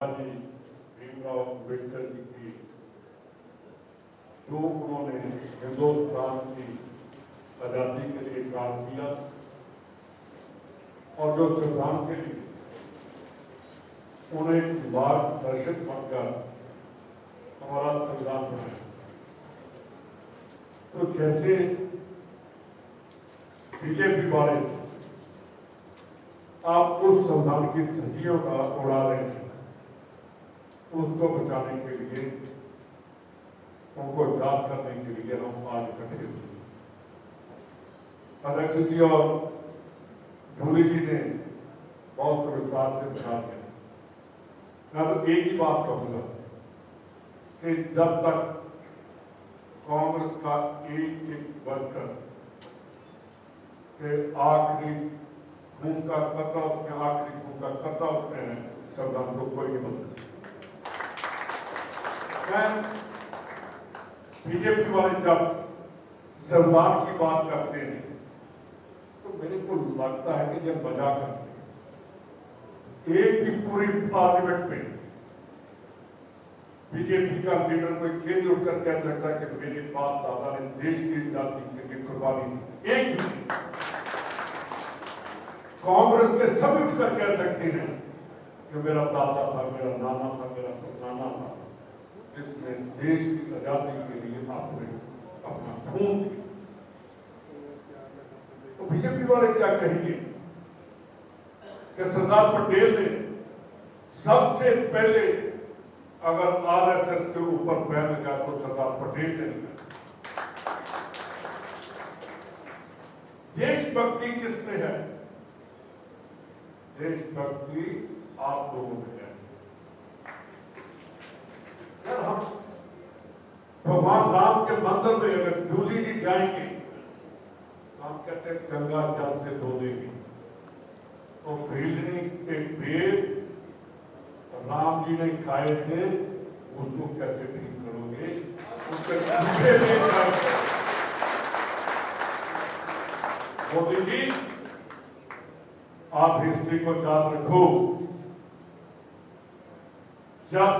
जी भीमराव अम्बेडकर जी की जो उन्होंने हिंदुस्तान की आज़ादी के लिए काम किया और जो संविधान के लिए उन्हें मार्गदर्शक बनकर हमारा संविधान बनाया। तो जैसे बीजेपी वाले आप उस संविधान की धज्जियों का उड़ा रहे हैं, उसको बचाने के लिए, उनको याद करने के लिए हम आज इकट्ठे हुए। अध्यक्ष जी और ढोली जी ने बहुत विस्तार से बता दिया। मैं तो एक ही बात कहूंगा कि जब तक कांग्रेस का एक एक वर्कर के आखिरी खून का कतरा उसमें आखिरी खून का कतरा उसमें है, संविधान को कोई नहीं बदल सकता। बीजेपी वाले जब संविधान की बात करते हैं तो मेरे को लगता है कि जब मजाक करते हैं। एक भी पूरी पार्लियामेंट में बीजेपी का लीडर कोई केंद्र उठकर कह सकता है कि मेरे बाप दादा ने देश की आजादी के लिए कुर्बानी दी। एक भी कांग्रेस के सभी उठकर कह सकते हैं कि मेरा दादा था, मेरा नाना था, मेरा नाना था, जिसने देश की आजादी के लिए आपने अपना खून दिया। तो बीजेपी वाले क्या कहेंगे कि सरदार पटेल ने सबसे पहले अगर आरएसएस के ऊपर बैन लगा तो सरदार पटेल ने लगाया। देशभक्ति किसमें है? देशभक्ति आप लोगों में है। यार हम भगवान राम के मंदिर में अगर ढोली जी जाएंगे, हम कहते हैं गंगा जल से धो देंगे, तो भीलनी के पेड़ राम जी ने खाए थे, उसको कैसे ठीक करोगे? उसके मोदी जी, आप हिस्ट्री को याद रखो। जब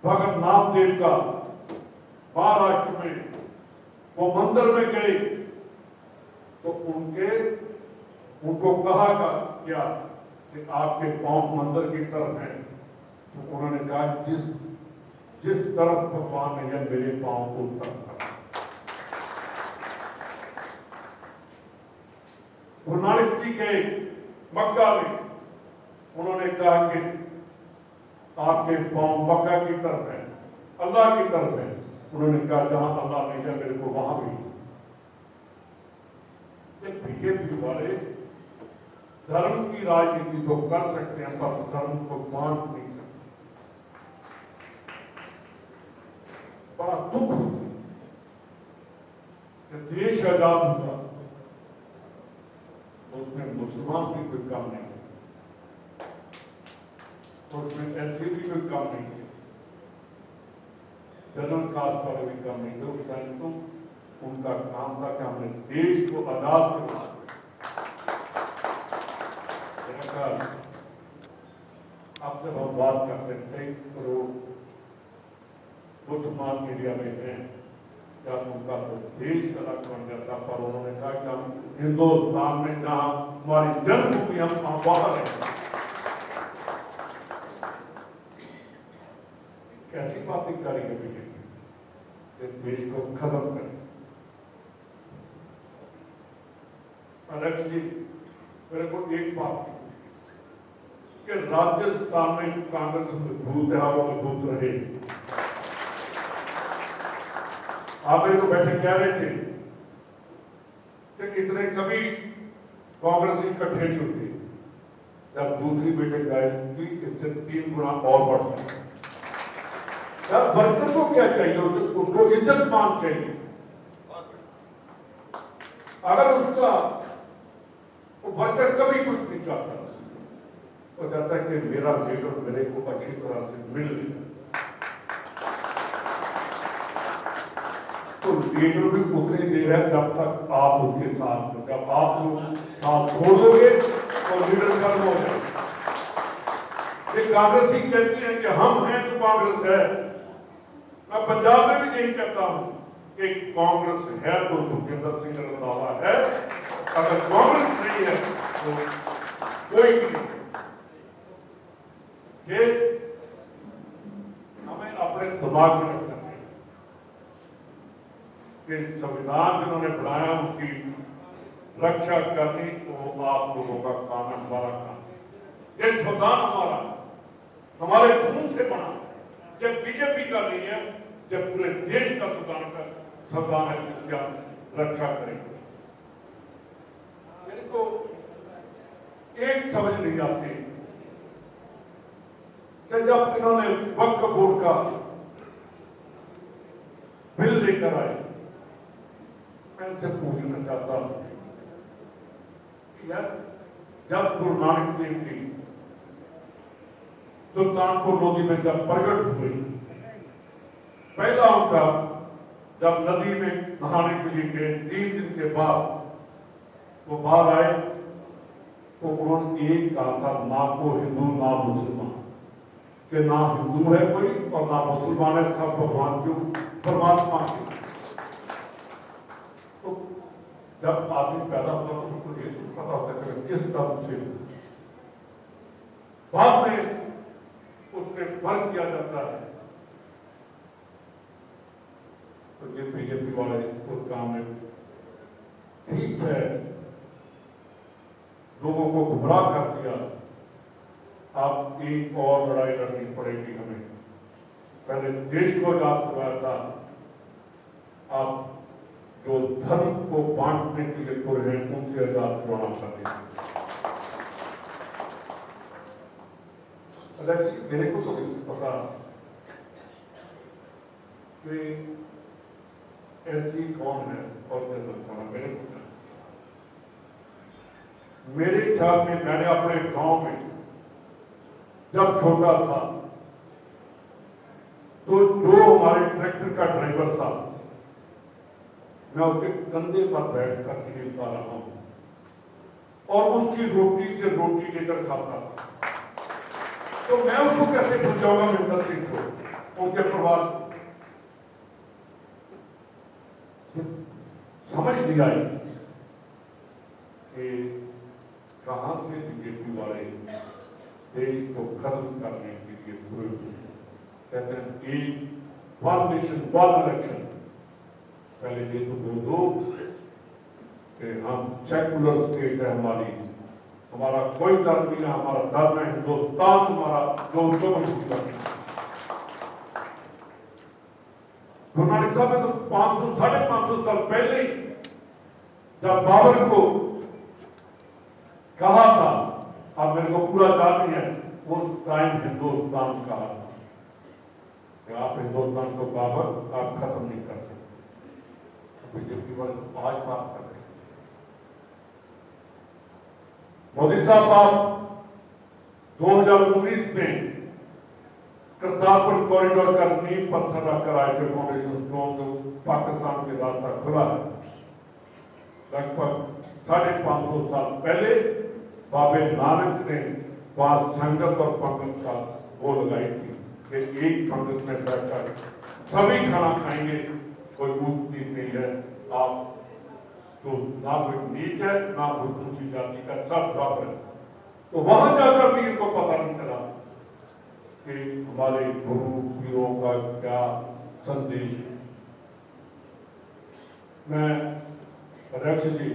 भगत नामदेव का महाराष्ट्र में वो मंदिर में गए तो उनको कहा क्या कि आपके पांव मंदिर की तरफ हैं, तो उन्होंने कहा जिस तरफ भगवान ने है मेरे पांव को उस तरफ। गुरु नानक जी गए मक्का में, उन्होंने कहा कि आपके पांव मक्का की तरफ है, अल्लाह की तरफ है। उन्होंने कहा जहां अल्लाह नहीं है मेरे को वहां भी। बीजेपी वाले धर्म की राजनीति तो कर सकते हैं पर धर्म को बांट नहीं सकते। बड़ा दुख होता है कि देश आजाद हुआ, उसमें मुसलमान भी कोई काम नहीं किया, तो उसमें ऐसे भी कोई काम नहीं किया, जनरल कास्ट वाले भी काम नहीं थे। उस टाइम तो उनका काम था कि हमने देश को आजाद करना। अब जब हम बात करते हैं 23 करोड़ मुसलमान इंडिया में हैं, जब उनका तो देश अलग बन जाता, पर उन्होंने कहा कि हम हिंदुस्तान में जहां हमारी जन्मभूमि हम वहां बाहर हैं। कैसी बातें करेंगे बीजेपी? देश को खत्म करें। अध्यक्ष जी, मेरे को एक बात कि राजस्थान में कांग्रेस मजबूत है और मजबूत रहे। आप मेरे को बैठे कह रहे थे कि इतने कभी कांग्रेस इकट्ठे नहीं होते, जब दूसरी बैठक आएगी इससे 3 गुना और बढ़ता है। जब वर्कर को क्या चाहिए? उसको इज्जत मान चाहिए। अगर उसका वर्कर कभी कुछ नहीं चाहता, वो चाहता है कि मेरा लीडर मेरे को अच्छी तरह से मिल जाए, तो लीडर भी उतनी देर है जब तक आप उसके साथ हो। जब आप लोग साथ छोड़ दोगे तो लीडर खत्म हो जाए। ये कांग्रेसी कहती हैं कि हम हैं तो कांग्रेस है। मैं पंजाब में भी यही कहता हूं कि कांग्रेस है तो सुखविंदर सिंह रंधावा है, अगर कांग्रेस नहीं है तो कोई नहीं। ये हमें अपने दिमाग में रखना चाहिए कि संविधान जिन्होंने बनाया उनकी रक्षा करनी तो आप लोगों का काम है, हमारा काम। ये संविधान हमारे खून से बना, जब बीजेपी का नहीं है, जब पूरे देश का संविधान है जिसकी रक्षा करेंगे। इनको एक समझ नहीं आती कि जब इन्होंने वक्फ बोर्ड का बिल लेकर आए, मैं इनसे पूछना चाहता हूं यार, जब गुरु नानक देव जी सुल्तानपुर लोधी में जब प्रकट हुए, पहला उनका जब नदी में नहाने के लिए गए, 3 दिन के बाद वो बाहर आए तो उन्होंने एक कहा था, ना को हिंदू ना मुसलमान, कि ना हिंदू है कोई और ना मुसलमान है, सब भगवान क्यों परमात्मा के। तो जब आदमी पैदा होता तो उसको ये पता होता है कि किस धर्म से, बाद में उसमें फर्क किया जाता है। तो ये बीजेपी वाले उस काम में ठीक है, लोगों को गुमराह कर दिया। अब एक और लड़ाई लड़नी पड़ेगी हमें। पहले देश को आजाद करवाया था, अब जो धर्म को बांटने के लिए तुर हैं उनसे आजाद करवाना चाहते हैं। मेरे को तो पता कि ऐसी कौन है और मेरे को मेरे ख्याल में, मैंने अपने गांव में जब छोटा था तो जो हमारे ट्रैक्टर का ड्राइवर था, मैं उसके कंधे पर बैठकर खेलता रहा हूं और उसकी रोटी से रोटी लेकर खाता था। तो मैं उसको कैसे पूछाऊंगा मिंदर सिंह को, उनके परिवार समझ नहीं आई कि कहां से बीजेपी वाले देश को खत्म करने के लिए पूरे कहते हैं एक वन नेशन वन इलेक्शन। पहले ये तो बोल दो कि हम सेकुलर स्टेट है, हमारा कोई धर्म नहीं है, हमारा धर्म है हिंदुस्तान, हमारा जो उसको मजबूत करना। गुरु नानक साहब ने तो 500-550 साल पहले ही जब बाबर को कहा था, अब मेरे को पूरा याद नहीं है, उस टाइम हिंदुस्तान कहा था कि आप हिंदुस्तान को बाबर आप खत्म नहीं कर सकते। बीजेपी वाले आज बात कर रहे हैं। मोदी साहब आप 2019 में करतारपुर कॉरिडोर का नींव पत्थर रखकर आए थे, फाउंडेशन स्टोन, जो पाकिस्तान के रास्ता खुला है। लगभग 550 साल पहले बाबे नानक ने वहां संगत और पंगत का वो लगाई थी कि एक पंगत में बैठकर सभी खाना खाएंगे, कोई ऊंच नीच नहीं है, आप तो ना कोई नीच है ना कोई ऊंची जाति का, सब बराबर है। तो वहां जाकर भी इनको पता नहीं चला कि हमारे गुरु पीरों का क्या संदेश है। मैं अध्यक्ष जी,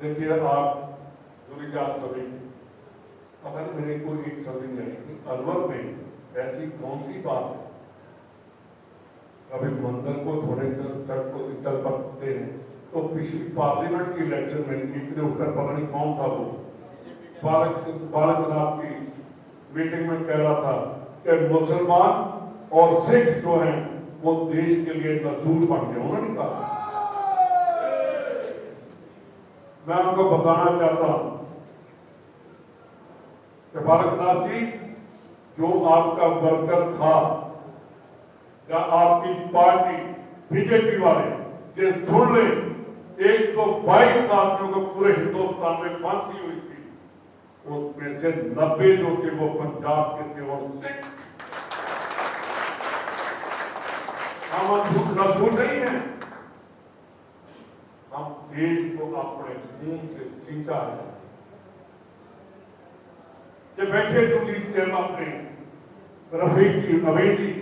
देखिए आप जुड़ी जात सभी, अगर मेरे को एक समझ नहीं आई कि अलवर में ऐसी कौन सी बात है, कभी मंदिर को थोड़े चल पड़ते हैं, तो पिछली पार्लियामेंट की इलेक्शन में निकले उठकर पता नहीं कौन था वो बालकनाथ की मीटिंग में कह रहा था कि मुसलमान और सिख जो हैं वो देश के लिए नसूर बन गए। उन्होंने कहा, मैं उनको बताना चाहता हूं कि बालकनाथ जी, जो आपका वर्कर था या आपकी पार्टी बीजेपी वाले, ये सुन ले, 122 आदमियों को पूरे हिंदुस्तान में फांसी हुई थी, वो से 90 जो थे वो पंजाब के थे और सिख। हम रसूल नहीं है, हम देश को अपने खून से सींचा है। जब बैठे जूली टेम अपने रफीक की अमेठी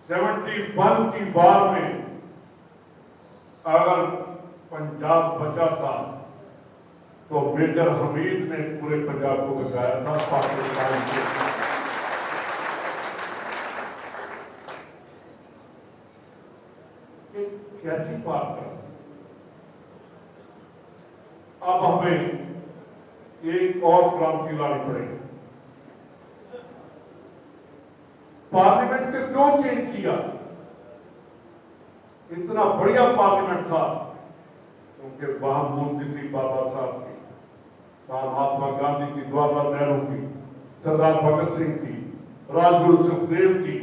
71 की बार में अगर पंजाब बचा था तो मेजर हमीद ने पूरे पंजाब को बचाया था पाकिस्तान से। कैसी बात कर, अब हमें एक और क्रांति लानी पड़ेगी। पार्लियामेंट को क्यों चेंज किया? इतना बढ़िया पार्लियामेंट था क्योंकि वहां मूर्ति थी बाबा साहब की, महात्मा गांधी की, जवाहरलाल नेहरू की, सरदार भगत सिंह की, राजगुरु सुखदेव की,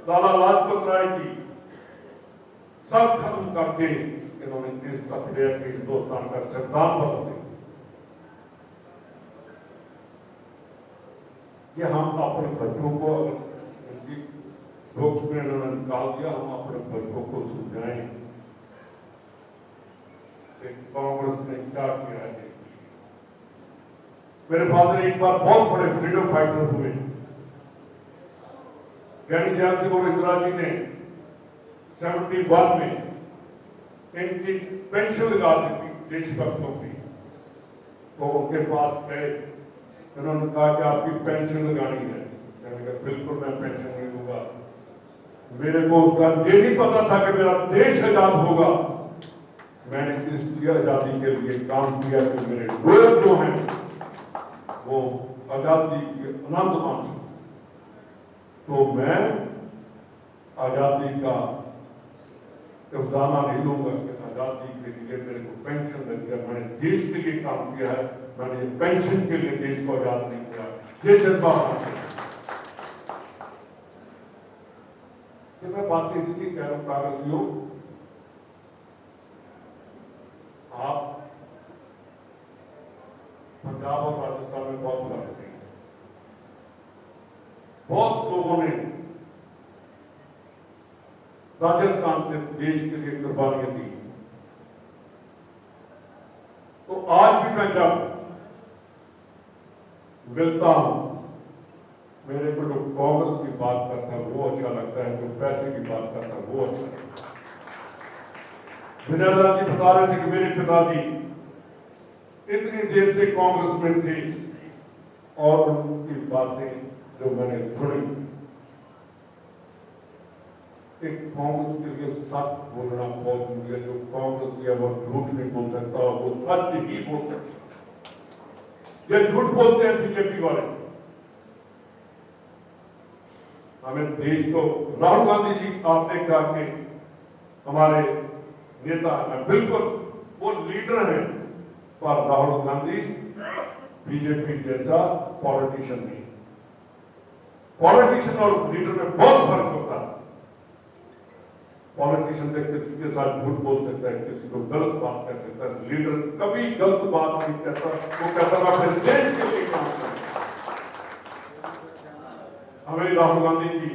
लाला लाजपत राय की। सब खत्म करके इन्होंने इस तकदीर के हिंदुस्तान का सिद्धांत बदल दिया कि हम अपने बच्चों को इसी दुख में इन्होंने निकाल दिया, हम अपने बच्चों को समझाएं कि कांग्रेस ने क्या किया है। मेरे फादर एक बार बहुत बड़े फ्रीडम फाइटर हुए। ज्ञानी दयाल सिंह और इंदिरा जी ने 71 में इनकी पेंशन लगा दी थी देशभक्तों की, तो उनके पास गए, उन्होंने कहा कि आपकी पेंशन लगानी है। मैंने कहा बिल्कुल मैं पेंशन नहीं दूंगा। मेरे को उसका ये नहीं पता था कि मेरा देश आजाद होगा। मैंने इसकी आजादी के लिए काम किया कि मेरे लोग जो हैं वो आजादी के आनंद मान सकें। तो मैं आजादी का खजाना नहीं लूंगा कि आजादी के लिए मेरे को पेंशन लग गया। मैंने देश के लिए काम किया है, मैंने पेंशन के लिए देश को आजाद नहीं किया। ये जज्बा कि मैं बातें इसलिए कह रहा हूं कांग्रेसियों, आप पंजाब और राजस्थान में बहुत फर्क है। बहुत लोगों ने राजस्थान से देश के लिए कुर्बानियां दी। तो आज भी मैं जब मिलता हूं, मेरे को जो कांग्रेस की बात करता है वो अच्छा लगता है, जो पैसे की बात करता है वो अच्छा लगता है। विजयलाल जी बता रहे थे कि मेरे पिताजी इतनी देर से कांग्रेस में थे और उनकी बातें जो मैंने सुनी, एक कांग्रेस के लिए सच बोलना बहुत जरूरी है। जो कांग्रेस या वो झूठ नहीं बोल सकता, वो सच ही बोल सकता। ये झूठ बोलते हैं बीजेपी वाले। हमें देश को, राहुल गांधी जी आपने कहा कि हमारे नेता हैं, बिल्कुल वो लीडर हैं, पर राहुल गांधी बीजेपी जैसा पॉलिटिशियन नहीं। पॉलिटिशियन और लीडर में बहुत फर्क होता है। पॉलिटिशियन से किसी के साथ झूठ बोल सकता है, किसी को गलत बात कर सकता है। लीडर कभी गलत बात नहीं कहता, वो कहता है अपने देश के लिए काम करता। हमें राहुल गांधी की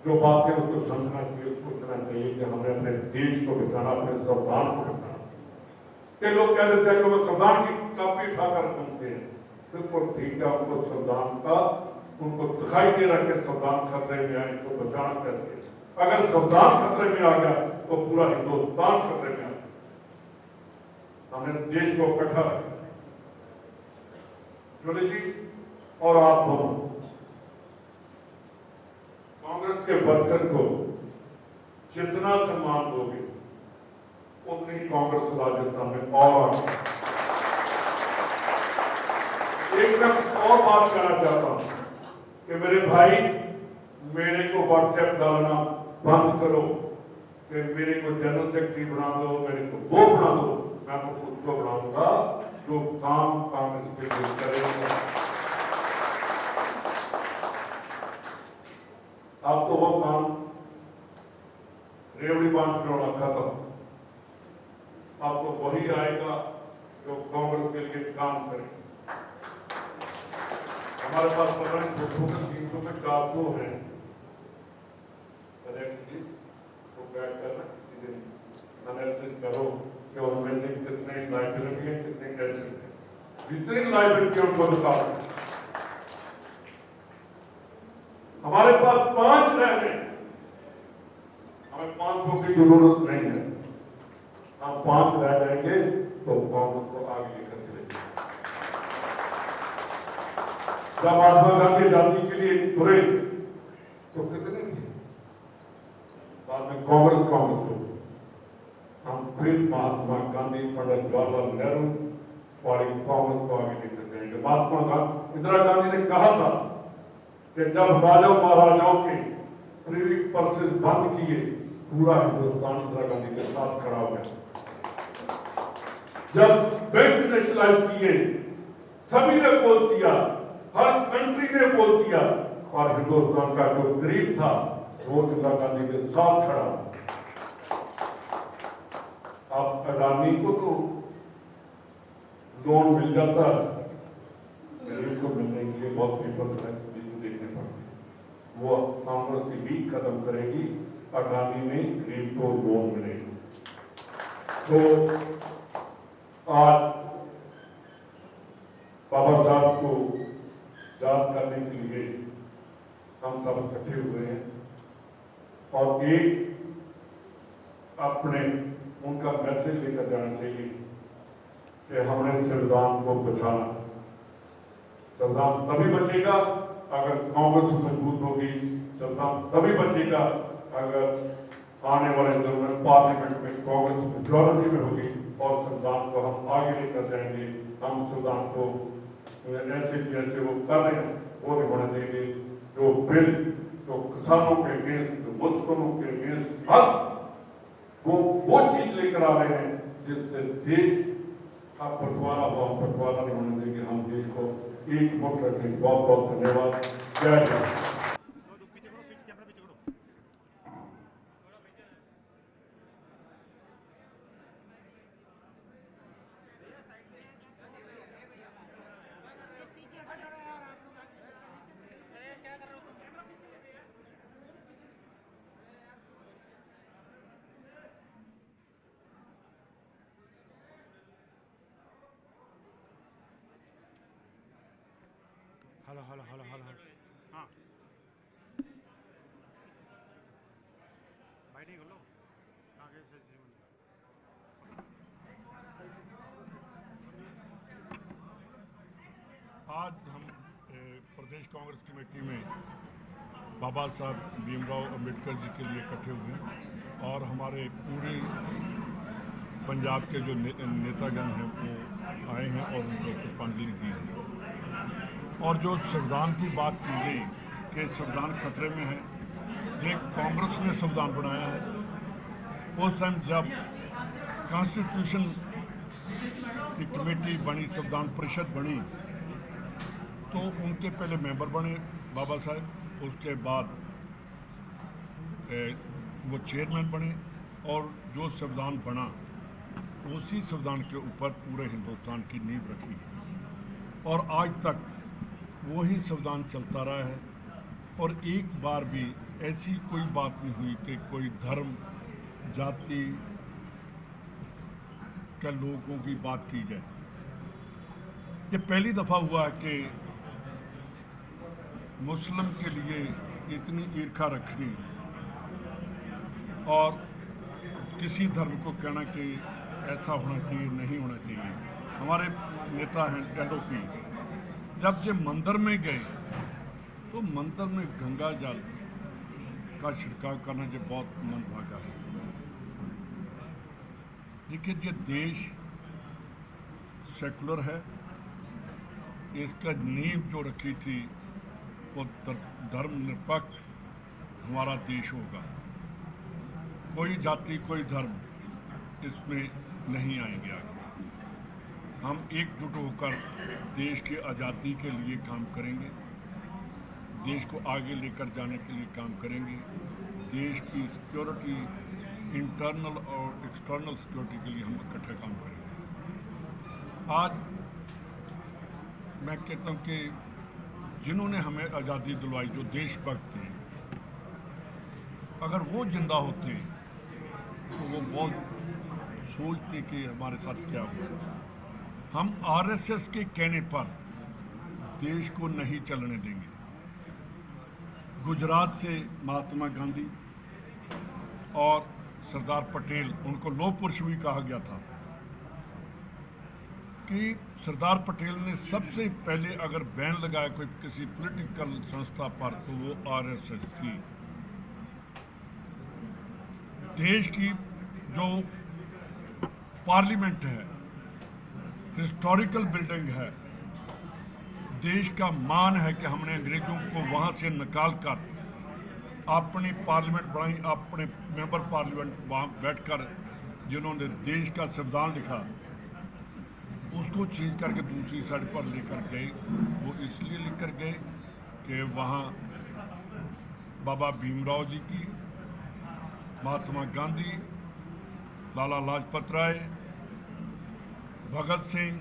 जो बातें उसको समझना चाहिए, सोचना चाहिए कि हमें अपने देश को बचाना, अपने संविधान को बचाना। के लोग कह देते हैं कि वो संविधान की काफी उठाकर घूमते हैं, बिल्कुल ठीक है, उनको संविधान का उनको दिखाई दे रहा है संविधान खतरे में आए, इसको बचाना कैसे। अगर संविधान खतरे में आ गया तो पूरा हिंदुस्तान खतरे में आ गया। हमने देश को इकट्ठा रखा। जोली जी और आप दोनों कांग्रेस के वर्कर को जितना सम्मान दोगे उतनी कांग्रेस राजस्थान में और एक मैं और बात कहना चाहता हूं कि मेरे भाई, मेरे को व्हाट्सएप डालना बंद करो कि मेरे को जनरल सेक्रेटरी बना दो, मेरे को वो बना दो। मैं तो उसको बनाऊंगा जो काम कांग्रेस के लिए करेगा। अब तो वो काम रेवड़ी बांध बनाना खत्म। अब तो वही आएगा जो कांग्रेस के लिए काम करे। हमारे पास पता नहीं 200 में 300 में 400 है तो बैठ करना किसी दिन एनालिसिस करो कि उनमें से कितने लाइबिलिटी है कितने एसेट है, जितनी लाइबिलिटी उनको बताओ। हमारे पास 5 रह गए, हमें 500 की जरूरत नहीं है। हम 5 रह जाएंगे तो कांग्रेस को आगे लेकर चलेंगे। जब महात्मा गांधी आजादी के लिए तुरे तो कितने थे, बाद में कांग्रेस हो, हम फिर महात्मा गांधी पंडित जवाहरलाल नेहरू वाली कांग्रेस को आगे लेकर जाएंगे। महात्मा गांधी इंदिरा गांधी ने कहा था कि जब राजाओं महाराजाओं के प्रिवी पर्सेस बंद किए, पूरा हिंदुस्तान इंदिरा गांधी के साथ खड़ा हो गया। जब बैंक नेशनलाइज किए, सभी ने वोट किया, हर कंट्री ने वोट किया, और हिंदुस्तान का जो गरीब था वो इंदिरा गांधी के साथ खड़ा। अब अडानी को तो लोन मिल जाता, गरीब को मिलने के लिए बहुत विपद है, देखने पड़ते। वो कांग्रेस भी खत्म करेगी, अडानी में गरीब को लोन मिलेगी। तो आज बाबा साहब को याद करने के लिए हम सब इकट्ठे हुए हैं और एक अपने उनका मैसेज लेकर जाना चाहिए कि हमने संविधान को बचाना। संविधान तभी बचेगा अगर कांग्रेस मजबूत होगी, संविधान तभी बचेगा अगर आने वाले दिनों में पार्लियामेंट में कांग्रेस मेजॉरिटी में होगी और संविधान को हम आगे लेकर जाएंगे। हम संविधान को ऐसे जैसे वो कर रहे हैं वो नहीं होने देंगे। जो बिल जो किसानों के अगेंस्ट, जो मुस्लिमों के अगेंस्ट हक, वो चीज लेकर आ रहे हैं जिससे देश का बंटवारा हुआ, बंटवारा नहीं होने देंगे। हम देश को एक मुक्त रखेंगे। बहुत बहुत धन्यवाद। जय Hind. Hello hello hello hello हाँ भाई नहीं बोलो आगे से जीवन। आज हम प्रदेश कांग्रेस कमेटी में बाबा साहब भीमराव अंबेडकर जी के लिए इकट्ठे हुए हैं और हमारे पूरे पंजाब के जो नेतागण हैं वो आए हैं और उनको पुष्पांजलि दी है। और जो संविधान की बात की गई कि संविधान खतरे में है, ये कांग्रेस ने संविधान बनाया है। उस टाइम जब कॉन्स्टिट्यूशन की कमेटी बनी, संविधान परिषद बनी, तो उनके पहले मेंबर बने बाबा साहब, उसके बाद वो चेयरमैन बने और जो संविधान बना उसी संविधान के ऊपर पूरे हिंदुस्तान की नींव रखी और आज तक वही संविधान चलता रहा है। और एक बार भी ऐसी कोई बात नहीं हुई कि कोई धर्म जाति के लोगों की बात की जाए। ये पहली दफ़ा हुआ है कि मुस्लिम के लिए इतनी ईर्खा रखनी और किसी धर्म को कहना कि ऐसा होना चाहिए, नहीं होना चाहिए। हमारे नेता हैं एलओपी, जब ये मंदिर में गए तो मंदिर में गंगा जल का छिड़काव करना जो बहुत मंदभागा है। देखिए, ये देश सेकुलर है, इसका नींव जो रखी थी वो धर्मनिरपेक्ष हमारा देश होगा। कोई जाति कोई धर्म इसमें नहीं आएंगे आगे। हम एकजुट होकर देश की आज़ादी के लिए काम करेंगे, देश को आगे लेकर जाने के लिए काम करेंगे, देश की सिक्योरिटी, इंटरनल और एक्सटर्नल सिक्योरिटी के लिए हम इकट्ठे काम करेंगे। आज मैं कहता हूँ कि जिन्होंने हमें आज़ादी दिलवाई, जो देशभक्त थे, अगर वो जिंदा होते तो वो बहुत सोचते कि हमारे साथ क्या हुआ। हम आरएसएस के कहने पर देश को नहीं चलने देंगे। गुजरात से महात्मा गांधी और सरदार पटेल, उनको लौह पुरुष भी कहा गया था, कि सरदार पटेल ने सबसे पहले अगर बैन लगाया कोई किसी पॉलिटिकल संस्था पर तो वो आरएसएस थी। देश की जो पार्लियामेंट है, हिस्टोरिकल बिल्डिंग है, देश का मान है कि हमने अंग्रेजों को वहां से निकाल कर अपनी पार्लियामेंट बनाई, अपने मेंबर पार्लियामेंट वहाँ बैठकर जिन्होंने देश का संविधान लिखा उसको चेंज करके दूसरी साइड पर लेकर गए। वो इसलिए लेकर गए कि वहाँ बाबा भीमराव जी की, महात्मा गांधी, लाला लाजपत राय, भगत सिंह,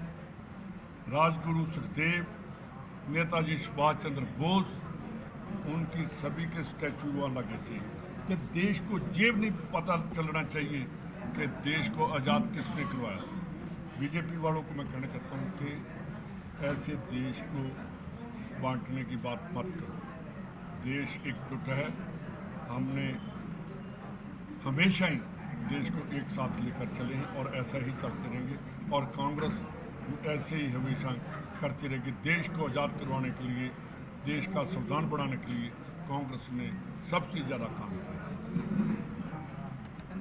राजगुरु सुखदेव, नेताजी सुभाष चंद्र बोस, उनकी सभी के स्टैचू वहाँ लगे थे कि देश को ये नहीं पता चलना चाहिए कि देश को आज़ाद किसने करवाया। बीजेपी वालों को मैं कहना चाहता हूँ कि ऐसे देश को बांटने की बात मत करो। देश एकजुट है, हमने हमेशा ही देश को एक साथ लेकर चले हैं और ऐसा ही करते रहेंगे। और कांग्रेस ऐसे ही हमेशा करती रहेगी। देश को आज़ाद करवाने के लिए, देश का संविधान बनाने के लिए कांग्रेस ने सबसे ज़्यादा काम किया।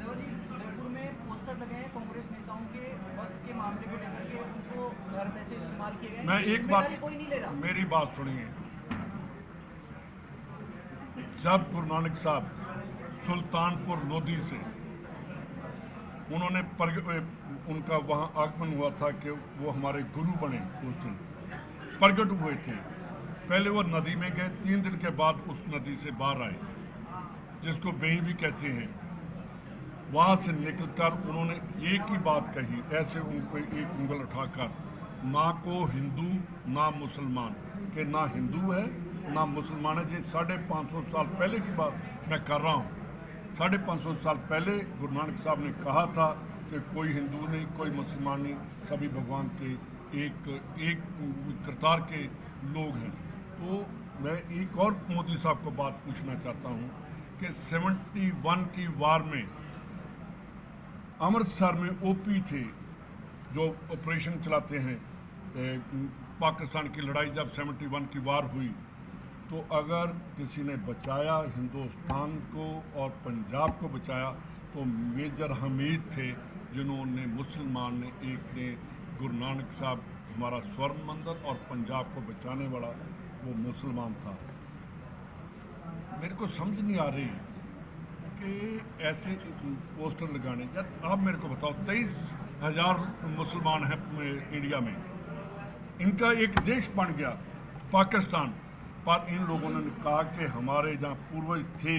उदयपुर में पोस्टर लगे हैं कांग्रेस नेताओं के वक्त के मामले को लेकर के, उनको गलत ऐसे इस्तेमाल किए गए। मैं एक बात, कोई नहीं ले रहा। मेरी बात सुनिए। जब गुरु नानक साहब सुल्तानपुर लोधी से उन्होंने उनका वहाँ आगमन हुआ था कि वो हमारे गुरु बने, उस दिन प्रगट हुए थे। पहले वो नदी में गए, 3 दिन के बाद उस नदी से बाहर आए, जिसको बेई भी कहते हैं। वहाँ से निकलकर उन्होंने एक ही बात कही, ऐसे उनको एक उंगल उठाकर, ना को हिंदू ना मुसलमान, कि ना हिंदू है ना मुसलमान है। ये 550 साल पहले की बात मैं कर रहा हूँ। 550 साल पहले गुरु नानक साहब ने कहा था कि कोई हिंदू नहीं, कोई मुसलमान नहीं, सभी भगवान के एक करतार के लोग हैं। तो मैं एक और मोदी साहब को बात पूछना चाहता हूँ कि 71 की वार में अमृतसर में ओपी थे जो ऑपरेशन चलाते हैं, पाकिस्तान की लड़ाई जब 71 की वार हुई, तो अगर किसी ने बचाया हिंदुस्तान को और पंजाब को बचाया तो मेजर हमीद थे, जिन्होंने मुसलमान ने एक ने गुरु नानक साहब हमारा स्वर्ण मंदिर और पंजाब को बचाने वाला वो मुसलमान था। मेरे को समझ नहीं आ रही कि ऐसे पोस्टर लगाने। यार आप मेरे को बताओ, 23,000 मुसलमान हैं इंडिया में, इनका एक देश बन गया पाकिस्तान, पर इन लोगों ने कहा कि हमारे जहाँ पूर्वज थे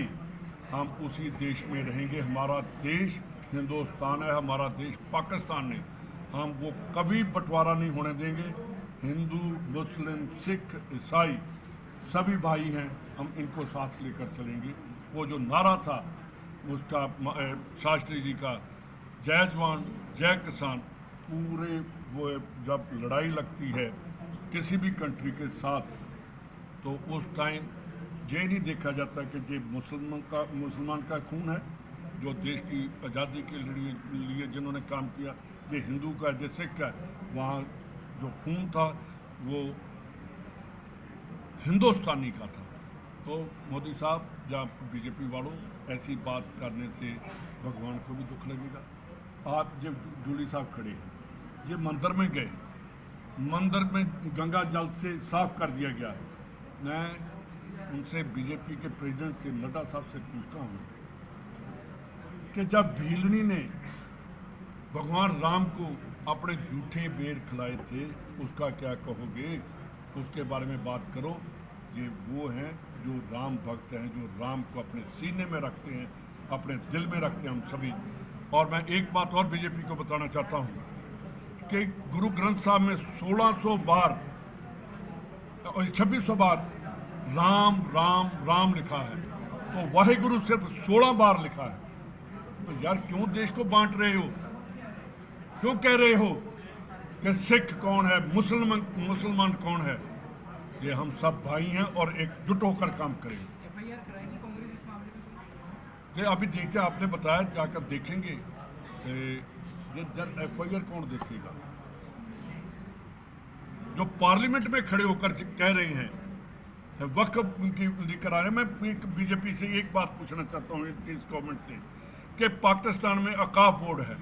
हम उसी देश में रहेंगे। हमारा देश हिंदुस्तान है, हमारा देश पाकिस्तान नहीं, हम वो कभी बंटवारा नहीं होने देंगे। हिंदू, मुस्लिम, सिख, ईसाई सभी भाई हैं, हम इनको साथ लेकर चलेंगे। वो जो नारा था उसका शास्त्री जी का, जय जवान जय किसान, पूरे वो जब लड़ाई लगती है किसी भी कंट्री के साथ तो उस टाइम ये नहीं देखा जाता कि ये मुसलमान का खून है जो देश की आज़ादी के लिए जिन्होंने काम किया, ये हिंदू का, ये सिख का। वहाँ जो खून था वो हिंदुस्तानी का था। तो मोदी साहब या बीजेपी वालों, ऐसी बात करने से भगवान को भी दुख लगेगा। आप जब जूली साहब खड़े हैं, ये मंदिर में गए, मंदिर में गंगा जल से साफ कर दिया गया। मैं उनसे, बीजेपी के प्रेसिडेंट से, नड्डा साहब से पूछता हूँ कि जब भीलनी ने भगवान राम को अपने जूठे बेर खिलाए थे उसका क्या कहोगे? उसके बारे में बात करो। ये वो हैं जो राम भक्त हैं, जो राम को अपने सीने में रखते हैं, अपने दिल में रखते हैं हम सभी। और मैं एक बात और बीजेपी को बताना चाहता हूँ कि गुरु ग्रंथ साहब में 1600 बार और 2600 बार राम राम राम लिखा है, तो वाहिगुरु सिर्फ 16 बार लिखा है। तो यार क्यों देश को बांट रहे हो? क्यों कह रहे हो कि सिख कौन है, मुसलमान कौन है? ये हम सब भाई हैं और एकजुट होकर काम करेंगे। FIR कराएगी कांग्रेस इस मामले में? ये अभी देखते, आपने बताया जाकर देखेंगे। ये FIR कौन देखेगा? जो पार्लियामेंट में खड़े होकर कह रहे हैं वक्फ की लेकर आ रहे हैं। मैं बीजेपी से एक बात पूछना चाहता हूँ इस गवर्नमेंट से कि पाकिस्तान में अकाफ बोर्ड है,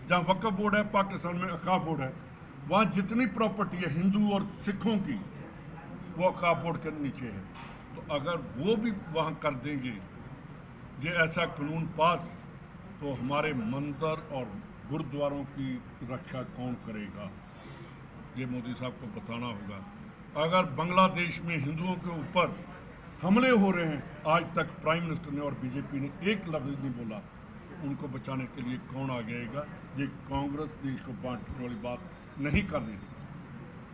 जहाँ वक्फ बोर्ड है, पाकिस्तान में अकाफ बोर्ड है, वहाँ जितनी प्रॉपर्टी है हिंदू और सिखों की वो अकाफ बोर्ड के नीचे है। तो अगर वो भी वहाँ कर देंगे ये ऐसा कानून पास, तो हमारे मंदिर और गुरुद्वारों की रक्षा कौन करेगा? ये मोदी साहब को बताना होगा। अगर बांग्लादेश में हिंदुओं के ऊपर हमले हो रहे हैं, आज तक प्राइम मिनिस्टर ने और बीजेपी ने एक लफ्ज़ नहीं बोला, उनको बचाने के लिए कौन आ जाएगा? ये कांग्रेस देश को बांटने वाली बात नहीं कर रही।